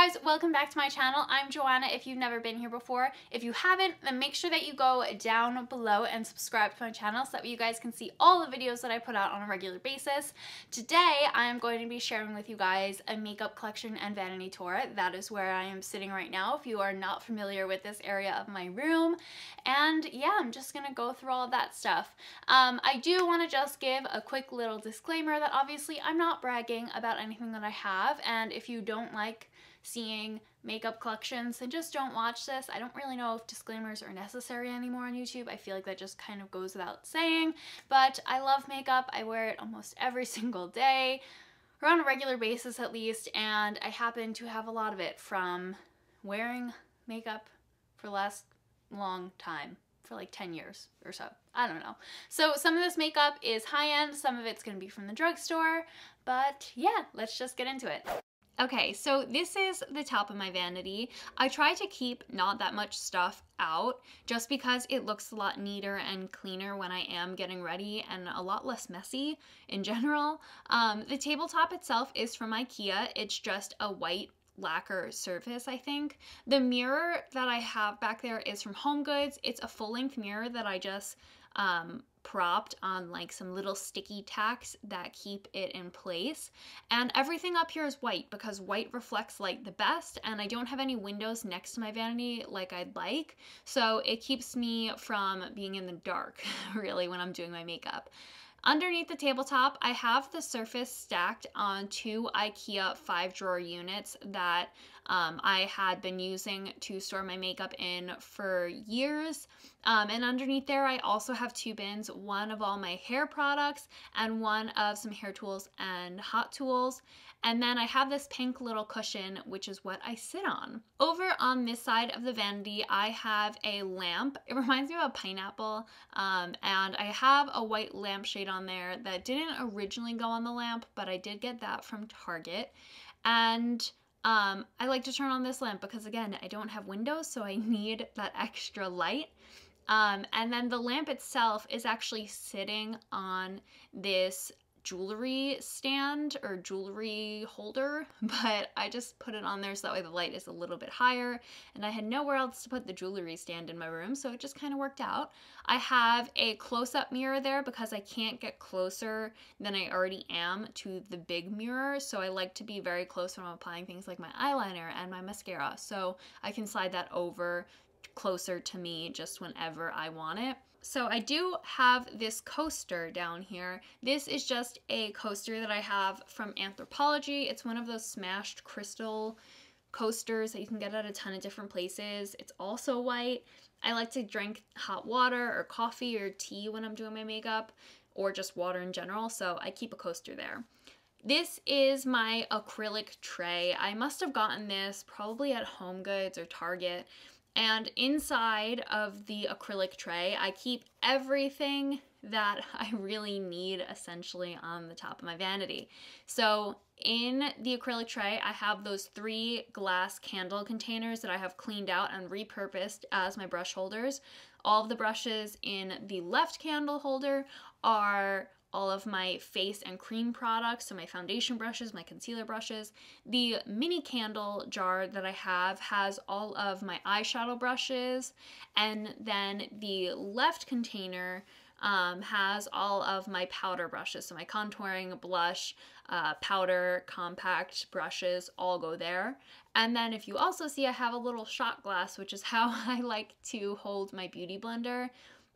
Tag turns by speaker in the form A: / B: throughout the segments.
A: guys, welcome back to my channel. I'm Joanna if you've never been here before. If you haven't, then make sure that you go down below and subscribe to my channel so that you guys can see all the videos that I put out on a regular basis. Today, I am going to be sharing with you guys a makeup collection and vanity tour. That is where I am sitting right now if you are not familiar with this area of my room. And yeah, I'm just gonna go through all of that stuff. I do want to just give a quick little disclaimer that obviously I'm not bragging about anything that I have, and if you don't like seeing makeup collections, then just don't watch this. I don't really know if disclaimers are necessary anymore on YouTube. I feel like that just kind of goes without saying, but I love makeup. I wear it almost every single day, or on a regular basis at least, and I happen to have a lot of it from wearing makeup for the last long time, for like 10 years or so. I don't know. So some of this makeup is high-end, some of it's gonna be from the drugstore, but yeah, let's just get into it. Okay, so this is the top of my vanity. I try to keep not that much stuff out just because it looks a lot neater and cleaner when I am getting ready and a lot less messy in general. The tabletop itself is from IKEA. It's just a white lacquer surface, I think. The mirror that I have back there is from HomeGoods. It's a full-length mirror that I just propped on like some little sticky tacks that keep it in place, and everything up here is white because white reflects light the best, and I don't have any windows next to my vanity like I'd like, so it keeps me from being in the dark really when I'm doing my makeup. Underneath the tabletop, I have the surface stacked on two IKEA 5-drawer units that I had been using to store my makeup in for years. And underneath there, I also have 2 bins, one of all my hair products and one of some hair tools and hot tools. And then I have this pink little cushion, which is what I sit on. Over on this side of the vanity, I have a lamp. It reminds me of a pineapple, and I have a white lampshade on there that didn't originally go on the lamp, but I did get that from Target. And I like to turn on this lamp because, again, I don't have windows, so I need that extra light. And then the lamp itself is actually sitting on this jewelry stand or jewelry holder, but I just put it on there so that way the light is a little bit higher, and I had nowhere else to put the jewelry stand in my room, so it just kind of worked out. I have a close-up mirror there because I can't get closer than I already am to the big mirror, so I like to be very close when I'm applying things like my eyeliner and my mascara, so I can slide that over closer to me just whenever I want it. So I do have this coaster down here. This is just a coaster that I have from Anthropologie. It's one of those smashed crystal coasters that you can get at a ton of different places. It's also white. I like to drink hot water or coffee or tea when I'm doing my makeup, or just water in general, so I keep a coaster there. This is my acrylic tray. I must have gotten this probably at HomeGoods or Target. And inside of the acrylic tray, I keep everything that I really need essentially on the top of my vanity. So in the acrylic tray, I have those 3 glass candle containers that I have cleaned out and repurposed as my brush holders. All of the brushes in the left candle holder are all of my face and cream products, so my foundation brushes, my concealer brushes. The mini candle jar that I have has all of my eyeshadow brushes, and then the left container has all of my powder brushes, so my contouring, blush, powder, compact brushes all go there. And then if you also see, I have a little shot glass, which is how I like to hold my beauty blender.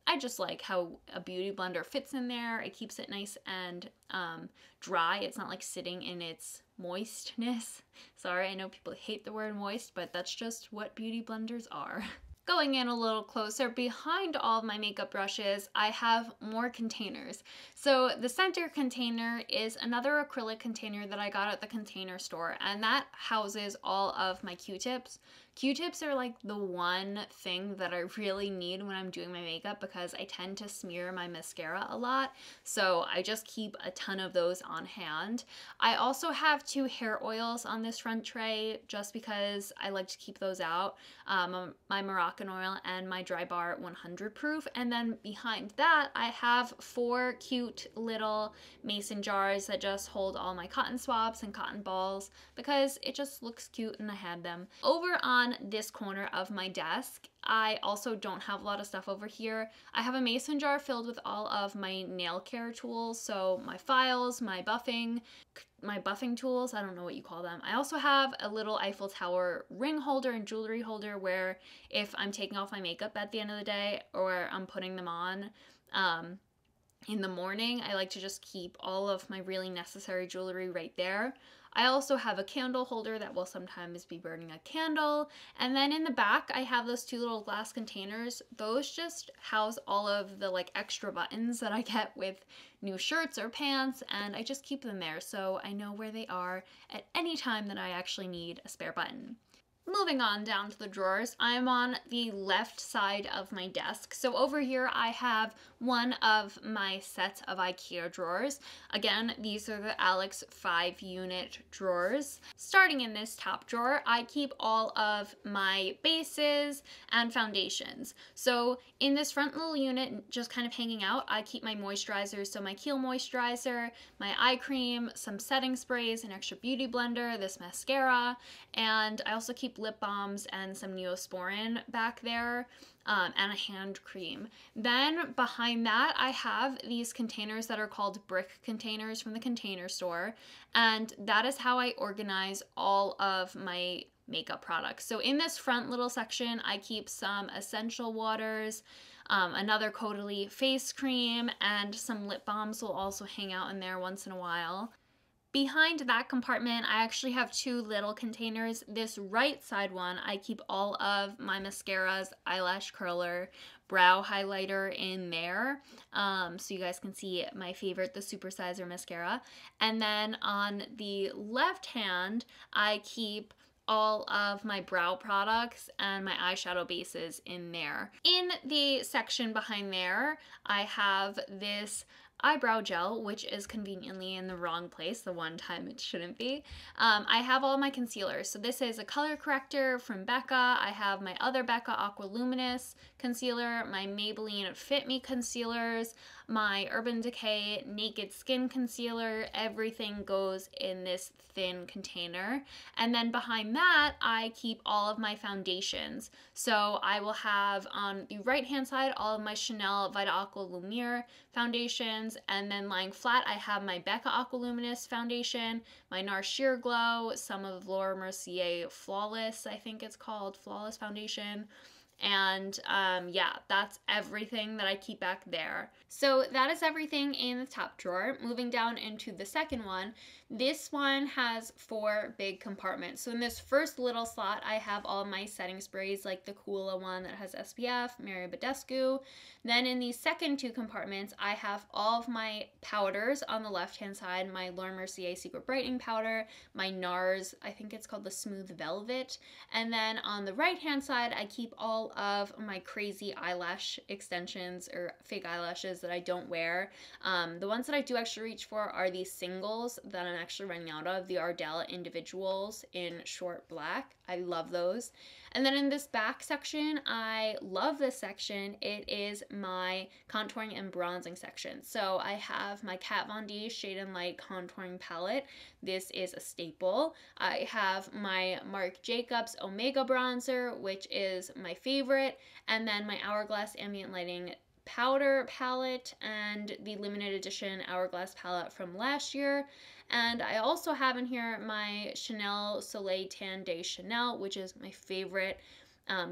A: I just like how a beauty blender fits in there. It keeps it nice and dry. It's not like sitting in its moistness. Sorry, I know people hate the word moist, but that's just what beauty blenders are. Going in a little closer, behind all of my makeup brushes, I have more containers. So the center container is another acrylic container that I got at the Container Store, and that houses all of my Q-tips. Q-tips are like the one thing that I really need when I'm doing my makeup because I tend to smear my mascara a lot, so I just keep a ton of those on hand. I also have 2 hair oils on this front tray just because I like to keep those out. My Moroccan Moroccan oil and my Dry Bar 100 proof. And then behind that, I have 4 cute little mason jars that just hold all my cotton swabs and cotton balls because it just looks cute and I had them. Over on this corner of my desk, I also don't have a lot of stuff over here. I have a mason jar filled with all of my nail care tools, so my files, my buffing tools, I don't know what you call them. I also have a little Eiffel Tower ring holder and jewelry holder where if I'm taking off my makeup at the end of the day or I'm putting them on in the morning, I like to just keep all of my really necessary jewelry right there. I also have a candle holder that will sometimes be burning a candle. And then in the back, I have those 2 little glass containers. Those just house all of the like extra buttons that I get with new shirts or pants, and I just keep them there so I know where they are at any time that I actually need a spare button. Moving on down to the drawers, I'm on the left side of my desk. So over here I have one of my sets of IKEA drawers. Again, these are the Alex 5-unit drawers. Starting in this top drawer, I keep all of my bases and foundations. So in this front little unit, just kind of hanging out, I keep my moisturizers. So my Kiehl moisturizer, my eye cream, some setting sprays, an extra beauty blender, this mascara, and I also keep lip balms and some Neosporin back there, and a hand cream. Then behind that, I have these containers that are called brick containers from the Container Store, and that is how I organize all of my makeup products. So in this front little section, I keep some essential waters, another Caudalie face cream, and some lip balms will also hang out in there once in a while. Behind that compartment, I actually have 2 little containers. This right side one, I keep all of my mascaras, eyelash curler, brow highlighter in there. So you guys can see my favorite, the Super Sizer mascara. And then on the left hand, I keep all of my brow products and my eyeshadow bases in there. In the section behind there, I have this eyebrow gel, which is conveniently in the wrong place, the one time it shouldn't be. I have all my concealers. So this is a color corrector from Becca. I have my other Becca Aqua Luminous concealer, my Maybelline Fit Me concealers, my Urban Decay Naked Skin concealer. Everything goes in this thin container. And then behind that, I keep all of my foundations. So I will have on the right hand side all of my Chanel Vita Aqua Lumiere foundations, and then lying flat I have my Becca Aqua Luminous foundation, my NARS Sheer Glow, some of Laura Mercier Flawless, I think it's called, Flawless foundation. And yeah, that's everything that I keep back there. So that is everything in the top drawer. Moving down into the second one, this one has 4 big compartments. So in this first little slot, I have all my setting sprays, like the Coola one that has SPF, Mary Badescu. Then in these second 2 compartments, I have all of my powders on the left-hand side, my Laura Mercier Secret Brightening Powder, my NARS, I think it's called the Smooth Velvet. And then on the right-hand side, I keep all of my crazy eyelash extensions or fake eyelashes that I don't wear. The ones that I do actually reach for are these singles that I'm actually running out of, the Ardell Individuals in short black. I love those. And then in this back section, I love this section. It is my contouring and bronzing section. So I have my Kat Von D Shade and Light contouring palette. This is a staple. I have my Marc Jacobs Omega bronzer, which is my favorite. And then my Hourglass Ambient Lighting powder palette and the limited edition Hourglass palette from last year. And I also have in here my Chanel Soleil Tan de Chanel, which is my favorite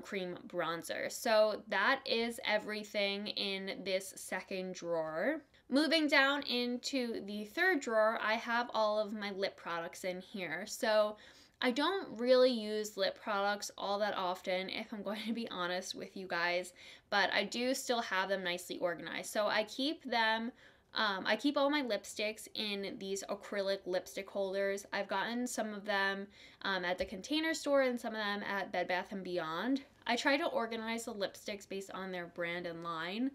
A: cream bronzer. So that is everything in this second drawer. Moving down into the third drawer, I have all of my lip products in here. So I don't really use lip products all that often, if I'm going to be honest with you guys, but I do still have them nicely organized. So I keep them, I keep all my lipsticks in these acrylic lipstick holders. I've gotten some of them at the Container Store and some of them at Bed Bath & Beyond. I try to organize the lipsticks based on their brand and line.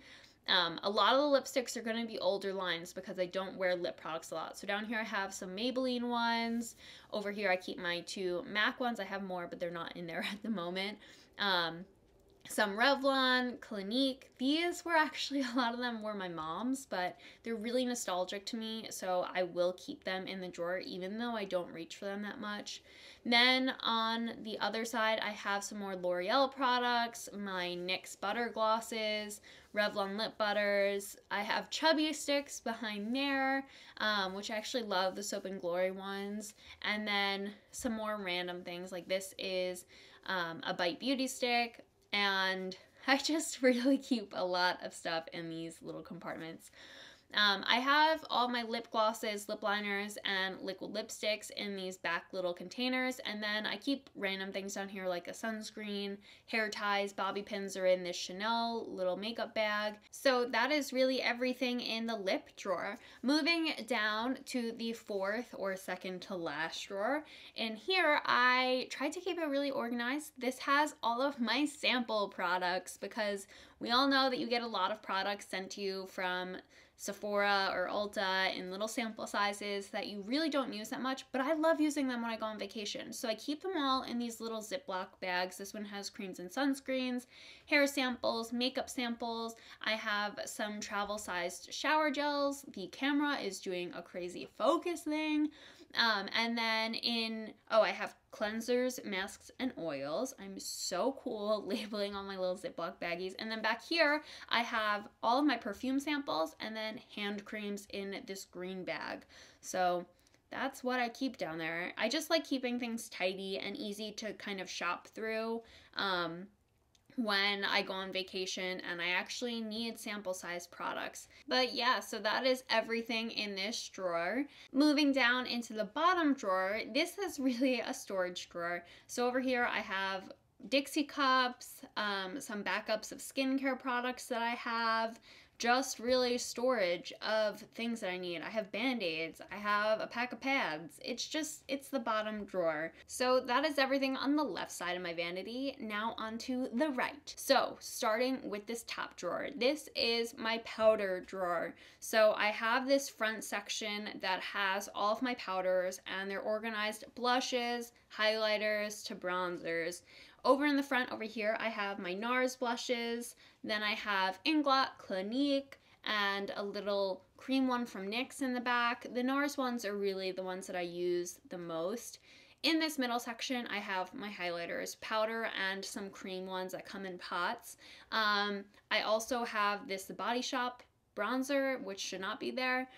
A: A lot of the lipsticks are going to be older lines because I don't wear lip products a lot. So down here I have some Maybelline ones. Over here I keep my 2 MAC ones. I have more, but they're not in there at the moment. some Revlon, Clinique. These were actually, a lot of them were my mom's, but they're really nostalgic to me, so I will keep them in the drawer even though I don't reach for them that much. Then on the other side, I have some more L'Oreal products, my NYX butter glosses, Revlon lip butters. I have chubby sticks behind there, which I actually love, the Soap and Glory ones. And then some more random things, like this is a Bite Beauty stick, and I just really keep a lot of stuff in these little compartments. I have all my lip glosses, lip liners, and liquid lipsticks in these back little containers, and then I keep random things down here like a sunscreen, hair ties, bobby pins are in this Chanel little makeup bag. So that is really everything in the lip drawer. Moving down to the fourth or second to last drawer, in here I tried to keep it really organized. This has all of my sample products because we all know that you get a lot of products sent to you from Sephora or Ulta in little sample sizes that you really don't use that much, but I love using them when I go on vacation. So I keep them all in these little Ziploc bags. This one has creams and sunscreens, hair samples, makeup samples. I have some travel-sized shower gels. The camera is doing a crazy focus thing. And then I have cleansers, masks, and oils. I'm so cool labeling all my little Ziploc baggies. And then back here, I have all of my perfume samples and then hand creams in this green bag. So that's what I keep down there. I just like keeping things tidy and easy to kind of shop through when I go on vacation and I actually need sample size products. But yeah, so that is everything in this drawer. Moving down into the bottom drawer, this is really a storage drawer. So over here I have Dixie cups, some backups of skincare products that I have, just really storage of things that I need. I have Band-Aids, I have a pack of pads. It's the bottom drawer. So that is everything on the left side of my vanity. Now onto the right. So starting with this top drawer, this is my powder drawer. So I have this front section that has all of my powders and they're organized blushes, highlighters to bronzers. Over in the front over here, I have my NARS blushes, then I have Inglot, Clinique, and a little cream one from NYX in the back. The NARS ones are really the ones that I use the most. In this middle section, I have my highlighters, powder, and some cream ones that come in pots. I also have this The Body Shop bronzer, which should not be there,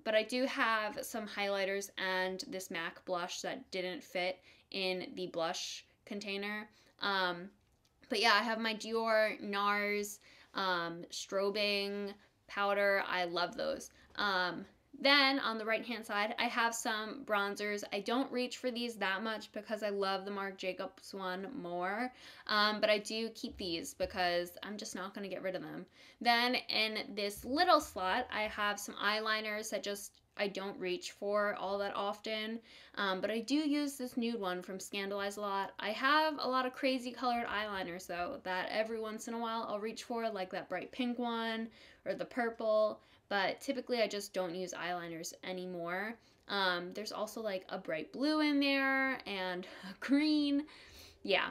A: but I do have some highlighters and this MAC blush that didn't fit in the blush container. But yeah, I have my Dior, NARS, strobing powder. I love those. Then on the right hand side, I have some bronzers. I don't reach for these that much because I love the Marc Jacobs one more, but I do keep these because I'm just not going to get rid of them. Then in this little slot, I have some eyeliners that I don't reach for all that often, but I do use this nude one from Scandalize a lot. I have a lot of crazy colored eyeliners though that every once in a while I'll reach for, like that bright pink one or the purple, but typically I just don't use eyeliners anymore. There's also like a bright blue in there and a green. Yeah.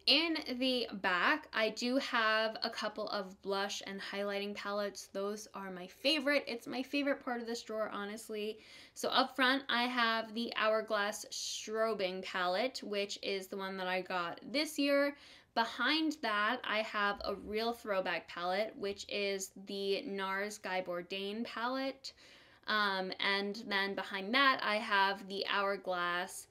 A: In the back, I do have a couple of blush and highlighting palettes. Those are my favorite. It's my favorite part of this drawer, honestly. So up front, I have the Hourglass Strobing palette, which is the one that I got this year. Behind that, I have a real throwback palette, which is the NARS Guy Bourdain palette. And then behind that, I have the Hourglass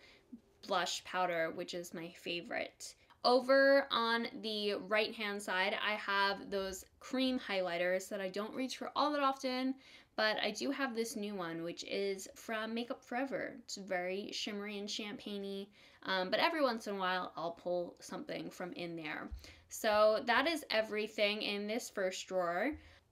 A: blush powder, which is my favorite. Over on the right hand side, I have those cream highlighters that I don't reach for all that often, but I do have this new one, which is from Makeup Forever. It's very shimmery and champagne-y, but every once in a while I'll pull something from in there. So that is everything in this first drawer.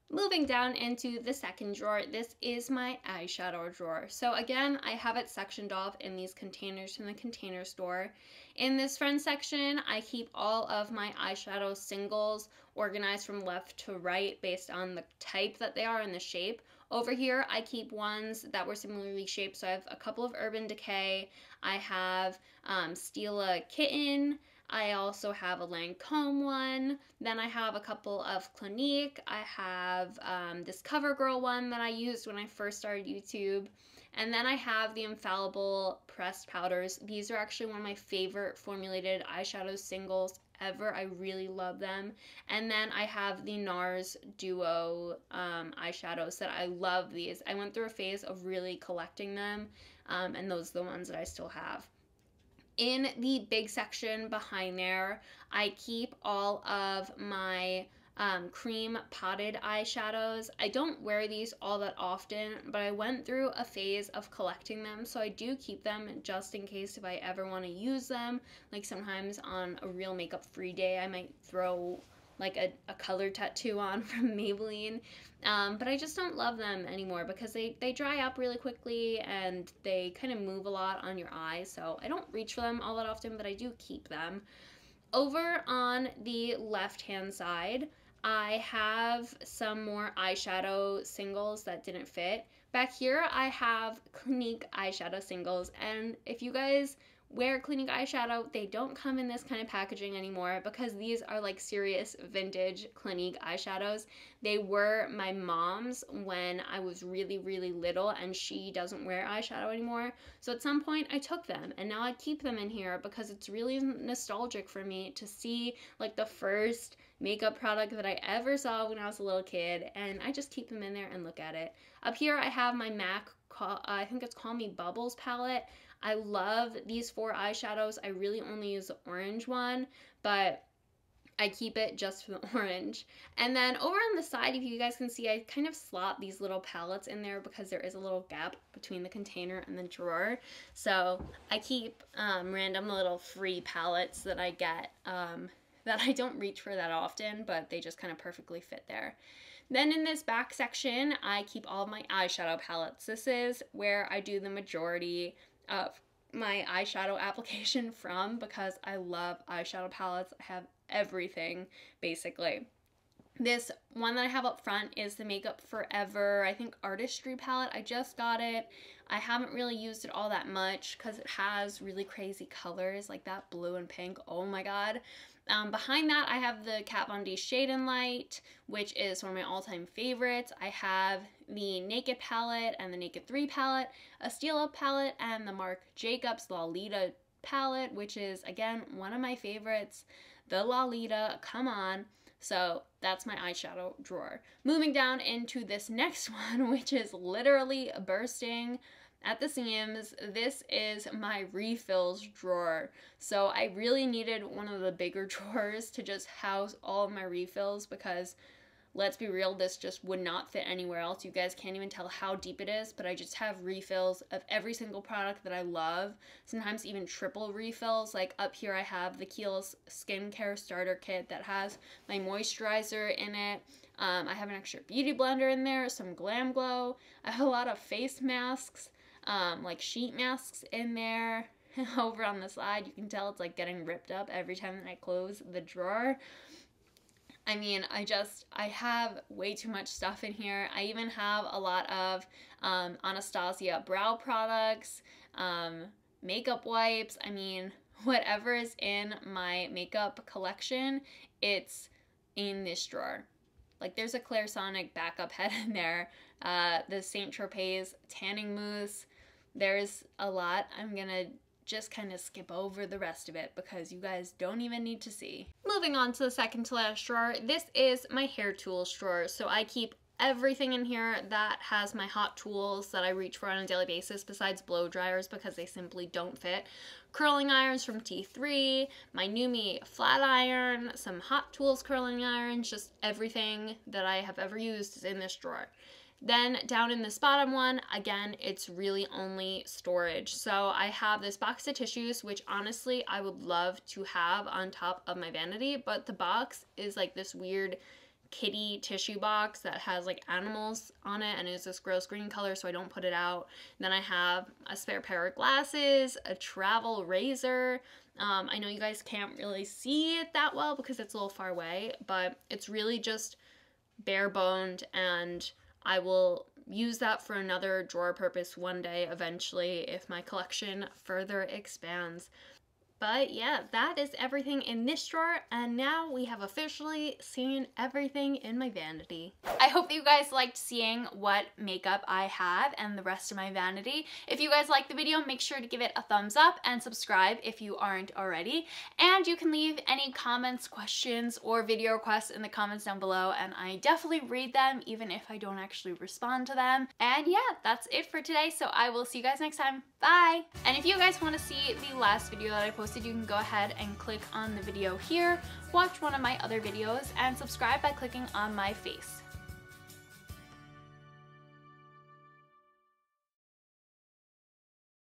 A: Moving down into the second drawer, this is my eyeshadow drawer. So again, I have it sectioned off in these containers from the Container Store. In this front section, I keep all of my eyeshadow singles organized from left to right based on the type that they are and the shape. Over here, I keep ones that were similarly shaped. So I have a couple of Urban Decay. I have Stila Kitten. I also have a Lancome one. Then I have a couple of Clinique. I have this CoverGirl one that I used when I first started YouTube. And then I have the Infallible pressed powders. These are actually one of my favorite formulated eyeshadow singles ever. I really love them. And then I have the NARS Duo eyeshadows that I love these. I went through a phase of really collecting them, and those are the ones that I still have. In the big section behind there, I keep all of my cream potted eyeshadows. I don't wear these all that often, but I went through a phase of collecting them, so I do keep them just in case if I ever want to use them. Like sometimes on a real makeup free day, I might throw like a color tattoo on from Maybelline, but I just don't love them anymore because they dry up really quickly and they kind of move a lot on your eyes, so I don't reach for them all that often, but I do keep them. Over on the left hand side, I have some more eyeshadow singles that didn't fit. Back here, I have Clinique eyeshadow singles, and if you guys wear Clinique eyeshadow, they don't come in this kind of packaging anymore because these are like serious vintage Clinique eyeshadows. They were my mom's when I was really, really little, and she doesn't wear eyeshadow anymore. So at some point I took them, and now I keep them in here because it's really nostalgic for me to see like the first makeup product that I ever saw when I was a little kid, and I just keep them in there and look at it. Up here I have my MAC, I think it's Call Me Bubbles palette. I love these 4 eyeshadows. I really only use the orange one, but I keep it just for the orange. And then over on the side, if you guys can see, I kind of slot these little palettes in there because there is a little gap between the container and the drawer. So I keep random little free palettes that I get that I don't reach for that often, but they just kind of perfectly fit there. Then in this back section, I keep all of my eyeshadow palettes. This is where I do the majority of my eyeshadow application from because I love eyeshadow palettes. I have everything basically. This one that I have up front is the Makeup Forever, I think, Artistry palette. I just got it. I haven't really used it all that much because it has really crazy colors like that blue and pink. Oh my god. Behind that, I have the Kat Von D Shade and Light, which is one of my all-time favorites. I have the Naked palette and the Naked 3 palette, a Steal Up palette, and the Marc Jacobs Lolita palette, which is, again, one of my favorites. The Lolita, come on. So that's my eyeshadow drawer. Moving down into this next one, which is literally bursting at the seams. This is my refills drawer. So I really needed one of the bigger drawers to just house all of my refills because, let's be real, this just would not fit anywhere else. You guys can't even tell how deep it is, but I just have refills of every single product that I love. Sometimes even triple refills. Like up here I have the Kiehl's Skincare Starter Kit that has my moisturizer in it. I have an extra beauty blender in there, some Glam Glow. I have a lot of face masks, like sheet masks in there. Over on the side, you can tell it's like getting ripped up every time that I close the drawer. I mean, I have way too much stuff in here. I even have a lot of Anastasia brow products, makeup wipes. I mean, whatever is in my makeup collection, it's in this drawer. Like, there's a Clairsonic backup head in there, the Saint Tropez tanning mousse. There's a lot. I'm gonna just kind of skip over the rest of it because you guys don't even need to see. Moving on to the second to last drawer, this is my hair tools drawer. So I keep everything in here that has my hot tools that I reach for on a daily basis besides blow dryers because they simply don't fit. Curling irons from T3, my NuMe flat iron, some Hot Tools curling irons, just everything that I have ever used is in this drawer. Then down in this bottom one, again, it's really only storage. So I have this box of tissues, which honestly I would love to have on top of my vanity, but the box is like this weird kitty tissue box that has like animals on it and is this gross green color, so I don't put it out. Then I have a spare pair of glasses, a travel razor. I know you guys can't really see it that well because it's a little far away, but it's really just bare boned, and I will use that for another drawer purpose one day eventually if my collection further expands. But yeah, that is everything in this drawer, and now we have officially seen everything in my vanity. I hope that you guys liked seeing what makeup I have and the rest of my vanity. If you guys liked the video, make sure to give it a thumbs up and subscribe if you aren't already. And you can leave any comments, questions, or video requests in the comments down below, and I definitely read them even if I don't actually respond to them. And yeah, that's it for today, so I will see you guys next time. Bye! And if you guys want to see the last video that I posted, you can go ahead and click on the video here, watch one of my other videos, and subscribe by clicking on my face.